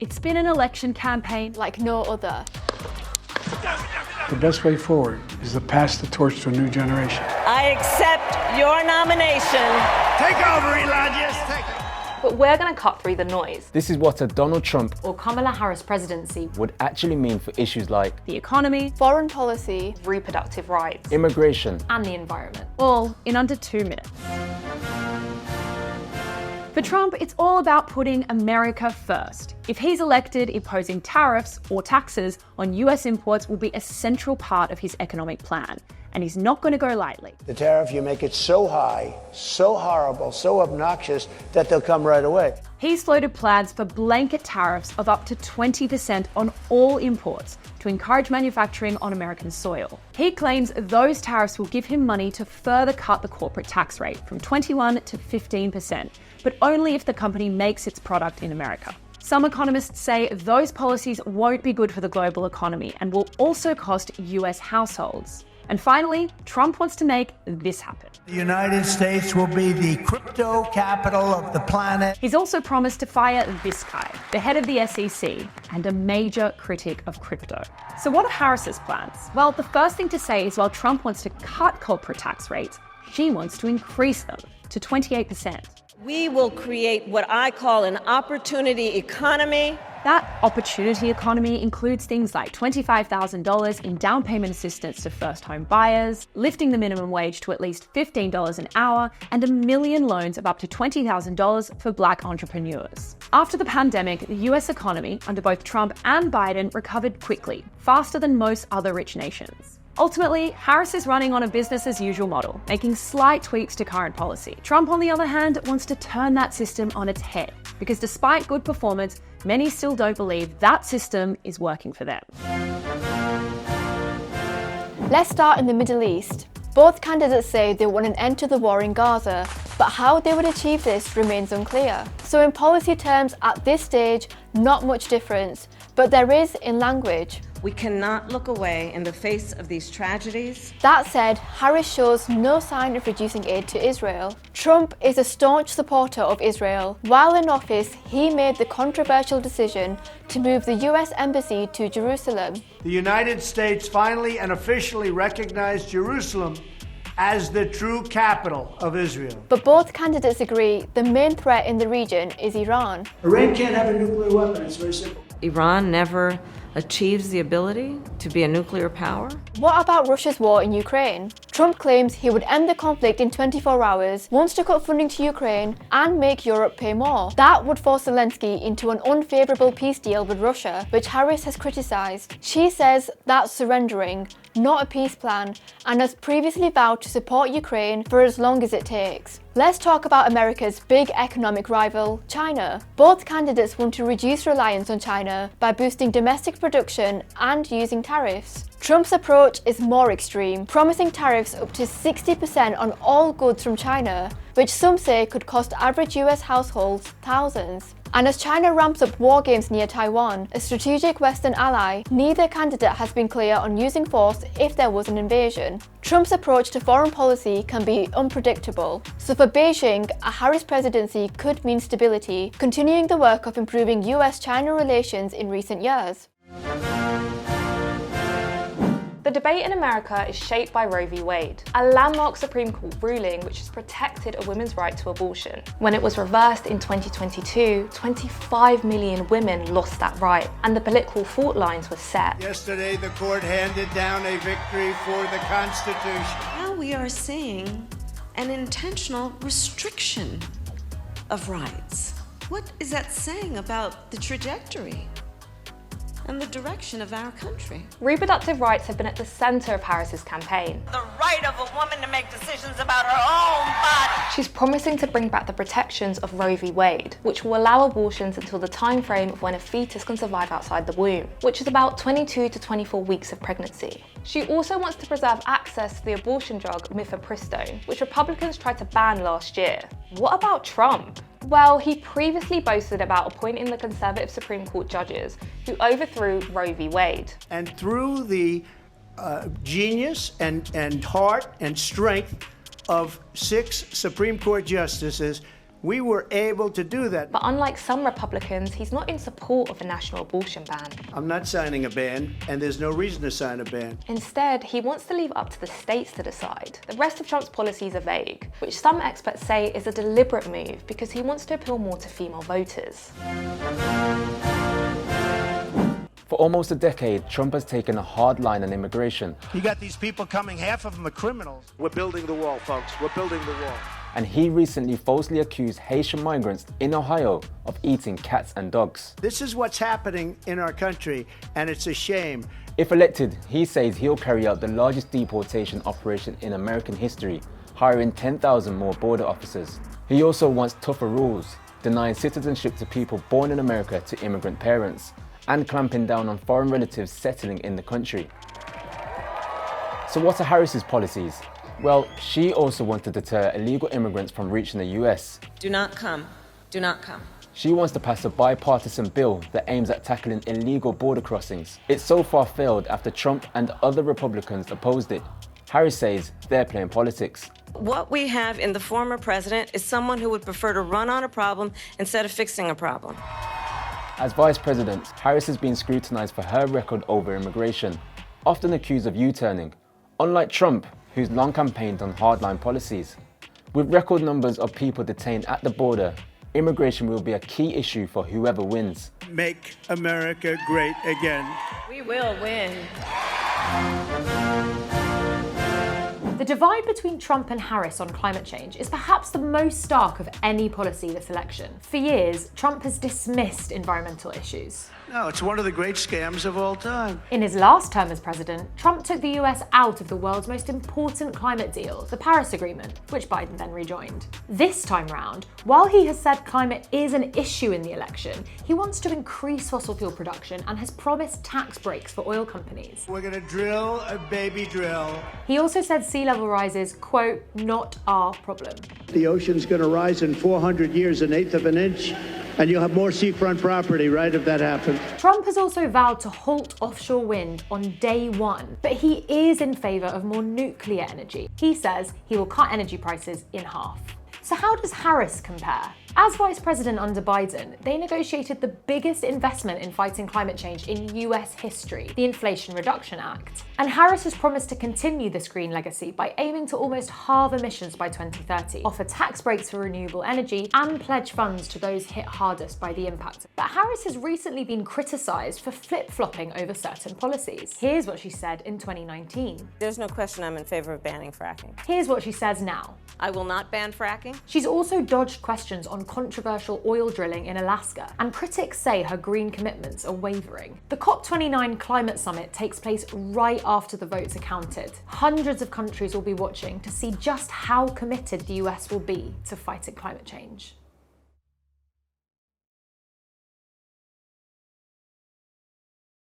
It's been an election campaign like no other. The best way forward is to pass the torch to a new generation. I accept your nomination. Take over, Elijah. Take it. But we're going to cut through the noise. This is what a Donald Trump or Kamala Harris presidency would actually mean for issues like the economy, foreign policy, reproductive rights, immigration, and the environment, all in under 2 minutes. For Trump, it's all about putting America first. If he's elected, imposing tariffs or taxes on US imports will be a central part of his economic plan, and he's not going to go lightly. The tariff, you make it so high, so horrible, so obnoxious that they'll come right away. He's floated plans for blanket tariffs of up to 20% on all imports to encourage manufacturing on American soil. He claims those tariffs will give him money to further cut the corporate tax rate from 21 to 15%, but only if the company makes its product in America. Some economists say those policies won't be good for the global economy and will also cost US households. And finally, Trump wants to make this happen. The United States will be the crypto capital of the planet. He's also promised to fire this guy, the head of the SEC, and a major critic of crypto. So what are Harris's plans? Well, the first thing to say is while Trump wants to cut corporate tax rates, she wants to increase them to 28%. We will create what I call an opportunity economy. That opportunity economy includes things like $25,000 in down payment assistance to first home buyers, lifting the minimum wage to at least $15 an hour, and $1 million loans of up to $20,000 for Black entrepreneurs. After the pandemic, the US economy, under both Trump and Biden, recovered quickly, faster than most other rich nations. Ultimately, Harris is running on a business-as-usual model, making slight tweaks to current policy. Trump, on the other hand, wants to turn that system on its head, because despite good performance, many still don't believe that system is working for them. Let's start in the Middle East. Both candidates say they want an end to the war in Gaza, but how they would achieve this remains unclear. So in policy terms, at this stage, not much difference, but there is in language. We cannot look away in the face of these tragedies. That said, Harris shows no sign of reducing aid to Israel. Trump is a staunch supporter of Israel. While in office, he made the controversial decision to move the US Embassy to Jerusalem. The United States finally and officially recognized Jerusalem as the true capital of Israel. But both candidates agree the main threat in the region is Iran. Iran can't have a nuclear weapon, it's very simple. Iran never achieves the ability to be a nuclear power. What about Russia's war in Ukraine? Trump claims he would end the conflict in 24 hours, wants to cut funding to Ukraine, and make Europe pay more. That would force Zelensky into an unfavourable peace deal with Russia, which Harris has criticised. She says that's surrendering, not a peace plan, and has previously vowed to support Ukraine for as long as it takes. Let's talk about America's big economic rival, China. Both candidates want to reduce reliance on China by boosting domestic production and using tariffs. Trump's approach is more extreme, promising tariffs up to 60% on all goods from China, which some say could cost average US households thousands. And as China ramps up war games near Taiwan, a strategic Western ally, neither candidate has been clear on using force if there was an invasion. Trump's approach to foreign policy can be unpredictable. So for Beijing, a Harris presidency could mean stability, continuing the work of improving US-China relations in recent years. The debate in America is shaped by Roe v. Wade, a landmark Supreme Court ruling which has protected a woman's right to abortion. When it was reversed in 2022, 25 million women lost that right, and the political fault lines were set. Yesterday, the court handed down a victory for the Constitution. Now we are seeing an intentional restriction of rights. What is that saying about the trajectory and the direction of our country? Reproductive rights have been at the centre of Harris's campaign. The right of a woman to make decisions about her own body. She's promising to bring back the protections of Roe v. Wade, which will allow abortions until the time frame of when a fetus can survive outside the womb, which is about 22 to 24 weeks of pregnancy. She also wants to preserve access to the abortion drug mifepristone, which Republicans tried to ban last year. What about Trump? Well, he previously boasted about appointing the conservative Supreme Court judges who overthrew Roe v. Wade. And through the genius and heart and strength of 6 Supreme Court justices, We were able to do that. But unlike some Republicans, he's not in support of a national abortion ban. I'm not signing a ban, and there's no reason to sign a ban. Instead, he wants to leave up to the states to decide. The rest of Trump's policies are vague, which some experts say is a deliberate move because he wants to appeal more to female voters. For almost a decade, Trump has taken a hard line on immigration. You got these people coming, half of them are criminals. We're building the wall, folks. We're building the wall. And he recently falsely accused Haitian migrants in Ohio of eating cats and dogs. This is what's happening in our country, and it's a shame. If elected, he says he'll carry out the largest deportation operation in American history, hiring 10,000 more border officers. He also wants tougher rules, denying citizenship to people born in America to immigrant parents, and clamping down on foreign relatives settling in the country. So what are Harris's policies? Well, she also wants to deter illegal immigrants from reaching the US. Do not come. Do not come. She wants to pass a bipartisan bill that aims at tackling illegal border crossings. It so far failed after Trump and other Republicans opposed it. Harris says they're playing politics. What we have in the former president is someone who would prefer to run on a problem instead of fixing a problem. As vice president, Harris has been scrutinized for her record over immigration, often accused of U-turning, unlike Trump, who's long campaigned on hardline policies. With record numbers of people detained at the border, immigration will be a key issue for whoever wins. Make America great again. We will win. The divide between Trump and Harris on climate change is perhaps the most stark of any policy this election. For years, Trump has dismissed environmental issues. No, it's one of the great scams of all time. In his last term as president, Trump took the US out of the world's most important climate deal, the Paris Agreement, which Biden then rejoined. This time round, while he has said climate is an issue in the election, he wants to increase fossil fuel production and has promised tax breaks for oil companies. We're gonna drill a baby drill. He also said sea level rise is, quote, not our problem. The ocean's going to rise in 400 years, 1/8 of an inch, and you'll have more seafront property, right, if that happens. Trump has also vowed to halt offshore wind on day one, but he is in favour of more nuclear energy. He says he will cut energy prices in half. So how does Harris compare? As vice president under Biden, they negotiated the biggest investment in fighting climate change in US history, the Inflation Reduction Act. And Harris has promised to continue this green legacy by aiming to almost halve emissions by 2030, offer tax breaks for renewable energy, and pledge funds to those hit hardest by the impact. But Harris has recently been criticised for flip-flopping over certain policies. Here's what she said in 2019. There's no question I'm in favor of banning fracking. Here's what she says now. I will not ban fracking. She's also dodged questions on controversial oil drilling in Alaska, and critics say her green commitments are wavering. The COP29 climate summit takes place right after the votes are counted. Hundreds of countries will be watching to see just how committed the US will be to fighting climate change.